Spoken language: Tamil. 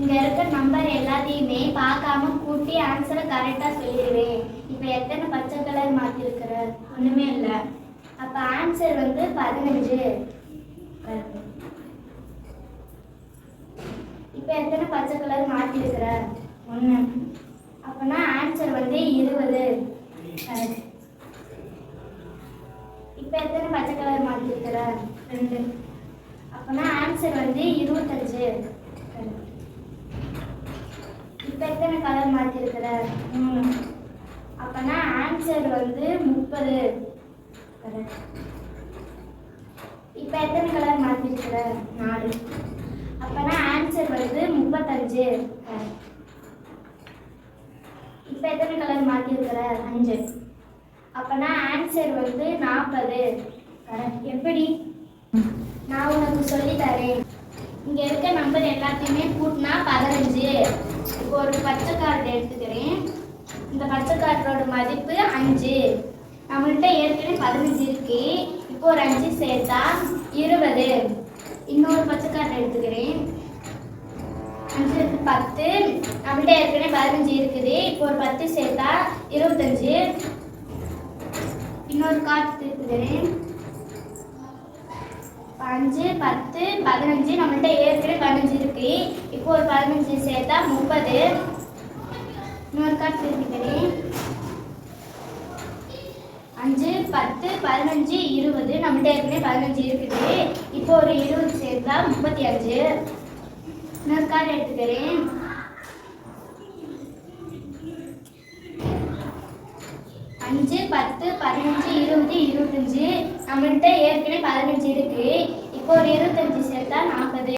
இங்க இருக்க நம்பர் எல்லாத்தையுமே பார்க்காம கூட்டி ஆன்சரை கரெக்டா சொல்லிடுவேன். இப்போ எத்தனை பச்சை கலர் மாத்திருக்கிற? ஒண்ணுமே இல்லை. அப்ப ஆன்சர் வந்து 15. இப்போ எத்தனை பச்சை கலர் மாத்திருக்கிற? 1. அப்பனா ஆன்சர் வந்து 20. இப்போ எத்தனை பச்சை கலர் மாத்திருக்கிற? 2. அப்பனா ஆன்சர் வந்து 25. இப்போ எத்தனை கலர் மாத்திருக்கிற? 3. அப்பனா ஆன்சர் வந்து 30. இப்போ எத்தனை கலர் மாத்திருக்கிற? 4. அப்பனா ஆன்சர் வந்து 35. இப்போ எத்தனை கலர் மாத்திருக்கிற? 5. அப்பனா ஆன்சர் வந்து 40. எப்படி? நான் உனக்கு சொல்லி தரேன். இங்க இருக்க நம்பர் எல்லாத்தையுமே கூட்டினா 15. இப்போ ஒரு பச்சை கார்டு எடுத்துக்கிறேன். இந்த பச்சை கார்டோட மதிப்பு 5. நம்மள்கிட்ட ஏற்கனவே 15 இருக்கு. இப்போ ஒரு 5 சேர்த்தா 20. இன்னொரு பச்சை கார்டு எடுத்துக்கிறேன். 5 10. நம்மள்கிட்ட ஏற்கனவே 15 இருக்குது. இப்போ ஒரு 10 சேர்த்தா 25. இன்னொரு கார்டு எடுத்துக்கிறேன். 5 10 15. நம்மள்கிட்ட ஏற்கனவே 15 இருக்கு. இப்போ ஒரு 15 சேர்த்தா 30. இன்னொரு கார்டு எடுத்துக்கிறேன். 5 10 15 20. நம்மள்கிட்ட ஏற்கனவே 15 இருக்குது. இப்போ ஒரு 20 சேர்த்தா 35. இன்னொரு கார்டு எடுத்துக்கிறேன். 5 10 15 20 25. நம்மள்கிட்ட ஏற்கனவே 15 இருக்கு. இப்போ ஒரு 25 சேர்த்தா 40.